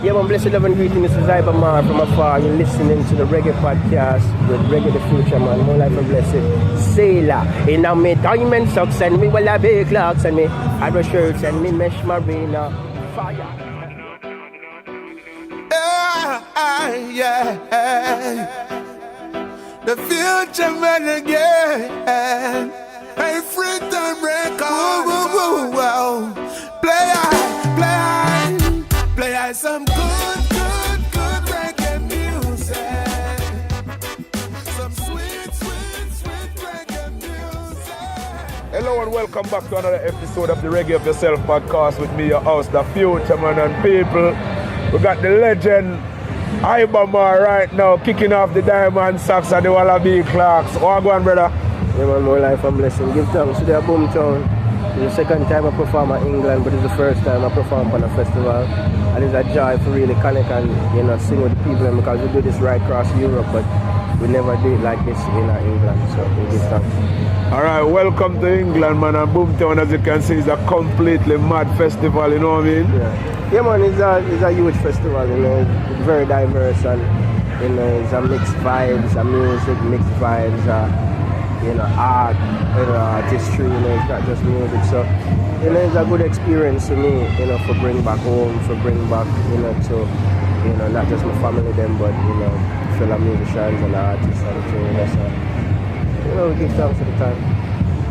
Yeah, man, blessed love and greeting. This is Iba Mahr from afar. You're listening to the Reggae Podcast with Reggae the Fuchaman. More life and blessed. Sailor. In a me diamond socks and me wallaby clocks and me arrow shirts and me mesh marina. Fire. Yeah. The Fuchaman again. Hey, free time record. Woo. Play some good reggae music. Some sweet reggae music. Hello and welcome back to another episode of the Reggae of Yourself podcast with me, your host, the Fuchaman and people. We got the legend Iba Mahr right now kicking off the diamond socks and the wallaby clocks. What go on, brother? Yeah, man, more life and blessing. Give thanks to the Boomtown. It's the second time I perform in England, but it's the first time I perform on a festival. And it's a joy to really connect and sing with the people because we do this right across Europe, but we never do it like this in England. So we give thanks. Alright, welcome to England, man. And Boomtown, as you can see, is a completely mad festival, you know what I mean? Yeah, man, it's a huge festival, it's very diverse and it's a mixed vibes, a music, mixed vibes, art, artistry, it's not just music. So, it's a good experience to me, for bring back home, for bring back, to, not just my family them, but, fellow musicians and artists and things. So, we give thanks for the time.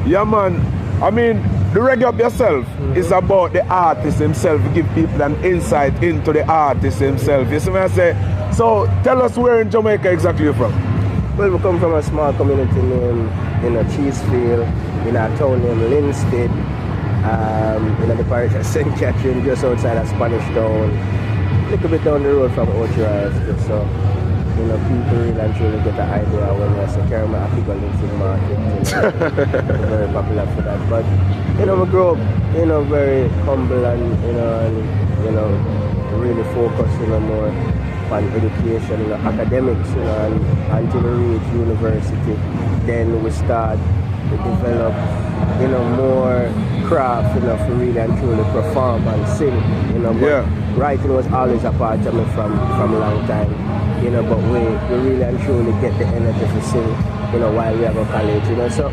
Yeah, man. I mean, the Reggae of Yourself is about the artist himself. Give people an insight into the artist himself. You see what I say? So, tell us where in Jamaica exactly you're from. Well, we come from a small community named, Cheesefield, in a town named Linstead, in the parish of St. Catherine, just outside of Spanish Town, a little bit down the road from Ocho just so, people really and truly get an idea when you say Kerma Africa Linstead Market, we're very popular for that. But, we grew up, very humble and, really focused, more on education, academics, and until we reach university, then we start to develop, more craft, for really and truly perform and sing, But writing was always a part of me from a long time, but we really and truly get the energy to sing, while we have a college, So,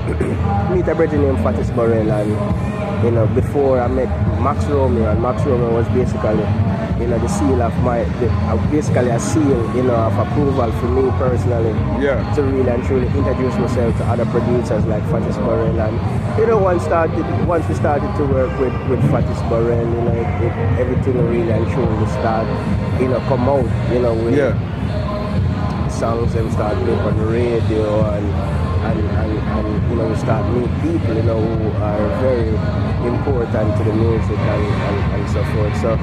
meet a brother named Fatis Burrell, and, before I met Max Romeo, and Max Romeo was basically, the seal of basically a seal, of approval for me personally, to really and truly introduce myself to other producers like Fatis Burrell. And, once we started to work with Fatis Burrell, everything really and truly start, come out, with songs and start playing on the radio and we start meet people, who are very important to the music and so forth. So,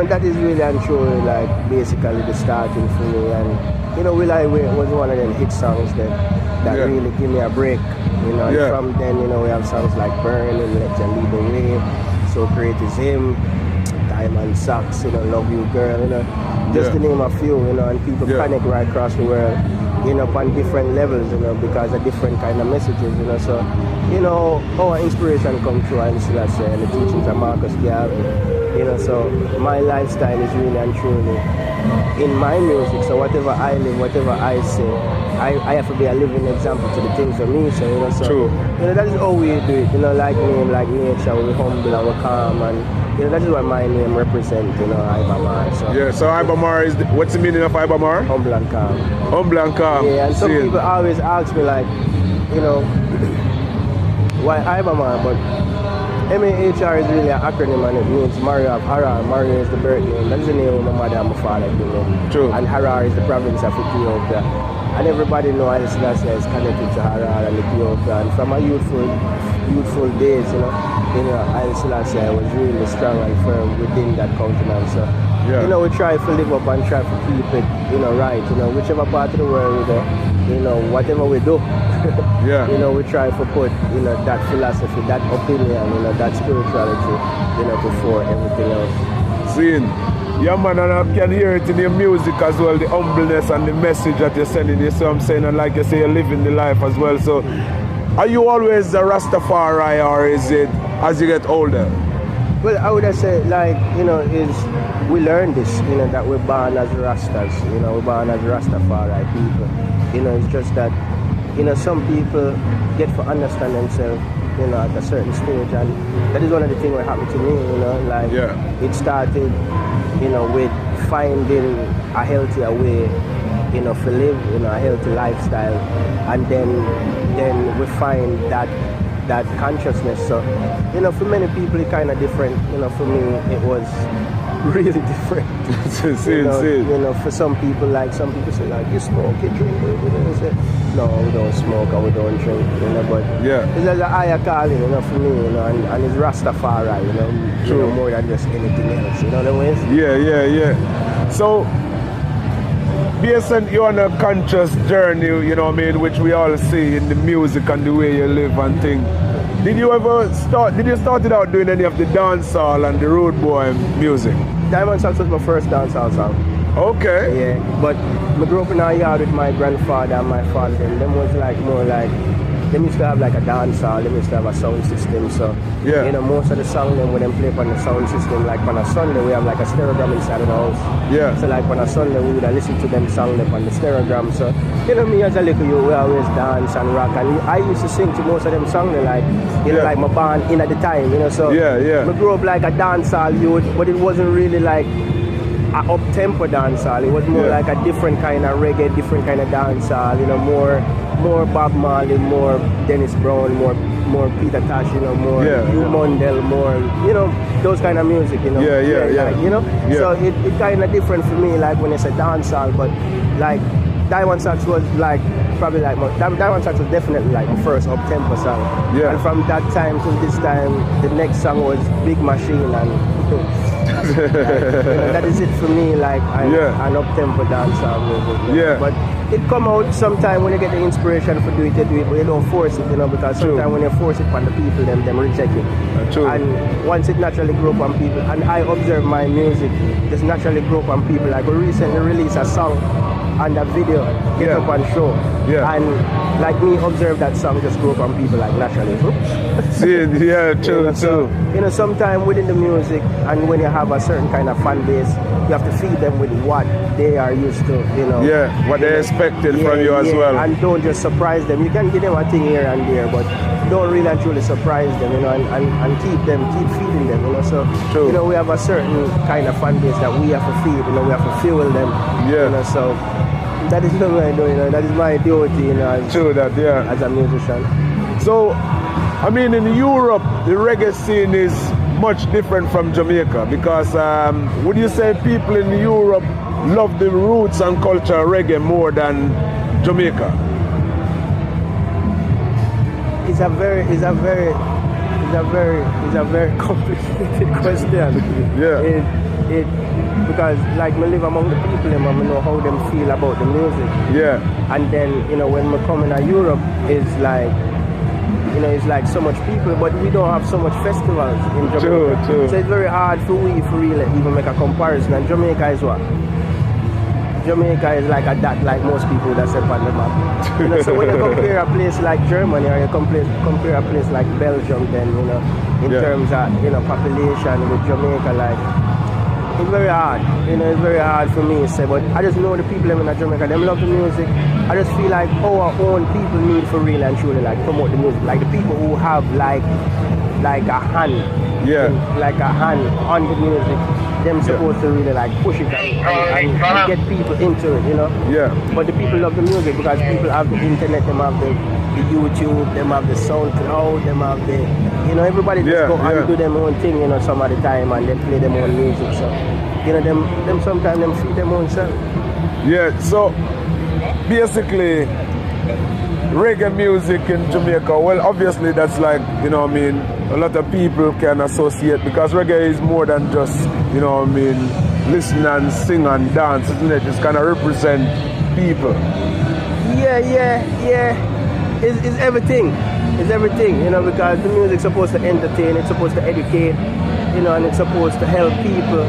that is really and truly like basically the starting for me. And, Will I Wait was one of them hit songs that really give me a break. And from then, we have songs like Burn and Let You Lead the Way, So Great Is Him, Diamond Socks, Love You Girl, just to name a few, and people connect right across the world, on different levels, because of different kind of messages, so, our inspiration comes through, and the teachings of Marcus Garvey, so my lifestyle is really and truly in my music, so whatever I live, whatever I say, I have to be a living example to the things of me, so, True. That is how we do it, like name, like nature, we're humble and we're calm, and that is what my name represents, Iba Mahr. So. Yeah, so Iba Mahr what's the meaning of Iba Mahr? Humble and calm. Humble and calm. Yeah, and some people always ask me like, why Iba Mahr, but MAHR is really an acronym and it means Mario of Harar. Mario is the birth name. That's the name of my mother and my father gave me. True. And Harar is the province of Ethiopia. And everybody knows Haile Selassie is connected to Harar and Ethiopia. And from my youthful days, Haile Selassie was really strong and firm within that continent. So, we try to live up and try to keep it, right. Whichever part of the world, whatever we do, we try to put, that philosophy, that opinion, that spirituality, before everything else. Seeing, yeah, man, and I can hear it in your music as well, the humbleness and the message that you're sending. You see what I'm saying? And like you say, you're living the life as well. So, are you always a Rastafari, or is it as you get older? Well, I would have said, like, is we learn this, that we're born as Rastas, we're born as Rastafari people. It's just that, some people get to understand themselves, at a certain stage, and that is one of the things that happened to me, like, it started, with finding a healthier way, to live, a healthy lifestyle, and then we find that consciousness. So, for many people it's kind of different. For me it was really different. For some people, say like, you smoke, you drink, say, no, we don't smoke or we don't drink, but it's like a higher calling, for me, and it's Rastafari, more than just anything else, you know what I mean? Yeah. So based on you're on a conscious journey, which we all see in the music and the way you live and things. Did you start it out doing any of the dancehall and the road boy music? Diamond Sax was my first dancehall song. Okay. Yeah, but I grew up in a yard with my grandfather and my father. Them was more like, them used to have like a dance hall, them used to have a sound system. So, most of the songs them when them play on the sound system, like on a Sunday we have like a stereogram inside of the house. Yeah. So like on a Sunday we would listen to them songs on the stereogram. So, me as a little you, we always dance and rock. And I used to sing to most of them songs like, like my band in at the time, so. I grew up like a dance hall youth, but it wasn't really like a up-tempo dancehall. It was more like a different kind of reggae, different kind of dancehall, more Bob Marley, more Dennis Brown, more Peter Tosh, more Hugh Mundell, more, those kind of music, So it kind of different for me, like when it's a dancehall, but like Diamond Sax was like, probably like, Diamond Sax was definitely like the first up-tempo song. Yeah. And from that time to this time, the next song was Big Machine and that is it for me, like an up-tempo dancehall. But it come out sometime when you get the inspiration for do it, but you don't force it, because sometimes when you force it on the people, them reject it. And once it naturally grow up on people, and I observe my music just naturally grow up on people. Like we recently released a song and a video, Get Up and Show. And like me observe that song just grow up on people like naturally. True. So, sometimes within the music and when you have a certain kind of fan base, you have to feed them with what they are used to, what they expected from you as well. And don't just surprise them. You can give them a thing here and there, but don't really and truly surprise them, and keep feeding them, So, True. We have a certain kind of fan base that we have to feed, we have to fuel them, So that is what I do, that is my duty, as a musician. So, I mean, in Europe, the reggae scene is much different from Jamaica because would you say people in Europe love the roots and culture of reggae more than Jamaica? It's a very complicated question. Because like me live among the people, I know how them feel about the music. And then when we come in Europe, it's like it's like so much people, but we don't have so much festivals in Jamaica. True. So it's very hard for we really even make a comparison. And Jamaica is what? Jamaica is like a dot, like most people that say on the map. So when you compare a place like Germany or you compare a place like Belgium, then in terms of population with Jamaica, like it's very hard. It's very hard for me to say, but I just know the people in Jamaica, them love the music. I just feel like our own people need for real and truly like promote the music. Like the people who have like a hand, like a hand on the music, them supposed to really like push it and get people into it, But the people love the music because people have the internet, them have the YouTube, them have the SoundCloud, them have the everybody just go and do their own thing, some of the time and they play their own music. So them sometimes them feed them own self. So basically reggae music in Jamaica, well obviously that's like, a lot of people can associate because reggae is more than just, listen and sing and dance, isn't it? It's kind of represent people. It's everything. It's everything, because the music's supposed to entertain, it's supposed to educate, and it's supposed to help people.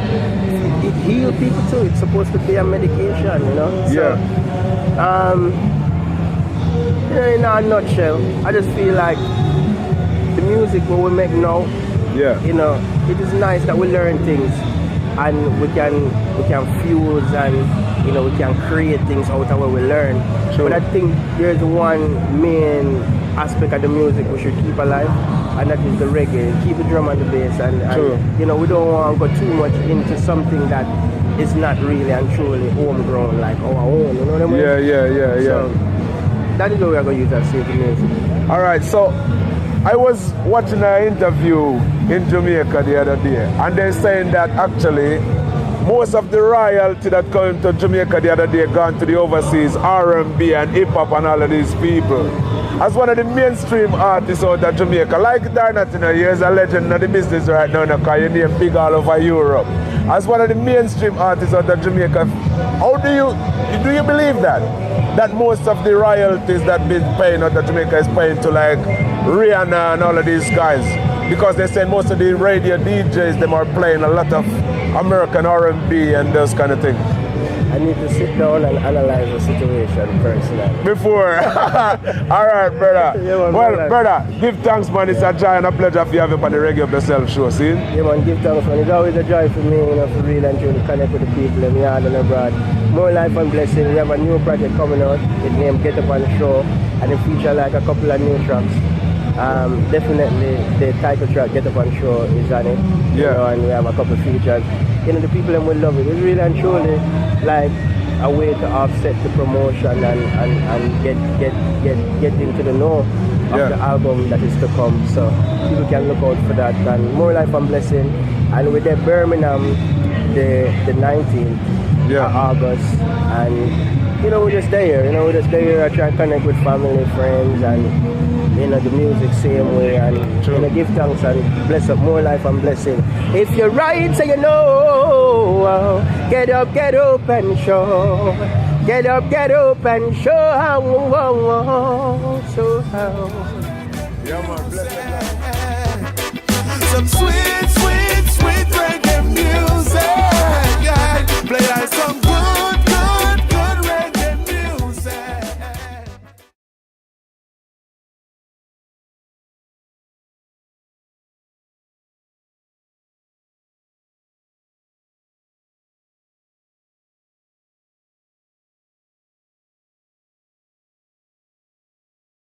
It heals people too. It's supposed to be a medication, So, in a nutshell, I just feel like the music what we make now, it is nice that we learn things and we can fuse and we can create things out of what we learn. True. But I think there's one main aspect of the music we should keep alive, and that is the reggae. Keep the drum and the bass, and we don't want to go too much into something that is not really and truly homegrown, like our own. You know what I mean? Yeah. So that is what we are going to use as save the music. All right, so I was watching an interview in Jamaica the other day, and they're saying that actually most of the royalty that came to Jamaica the other day gone to the overseas R&B and hip hop and all of these people. As one of the mainstream artists out of Jamaica, like Darnat, he is a legend in the business right now, because you name big all over Europe. As one of the mainstream artists out of Jamaica, how do you believe that most of the royalties that been paying out of Jamaica is paying to like Rihanna and all of these guys? Because they say most of the radio DJs, them are playing a lot of American R&B and those kind of things. I need to sit down and analyze the situation personally. Before. All right, brother. Yeah, man, brother, give thanks, man. It's a joy and a pleasure for you having on the Reggae of Yourself show, see? Yeah, man, give thanks, man. It's always a joy for me, to really and truly connect with the people in the yard and abroad. More life and blessing. We have a new project coming out. It's named Get Up on the Show, and it features like a couple of new tracks. Definitely the title track Get Up on Show is on it. Yeah. And we have a couple of features. The people them will love it. It's really and truly like a way to offset the promotion and get into the know of the album that is to come. So people can look out for that. And More Life and Blessing. And we're there Birmingham the 19th of August. And we're just there. We're just there. I try and connect with family, friends, and the music same way, and give thanks and bless up. More life and blessing. If you're right, say get up and show. Get up and show. Yeah, man, bless Some sweet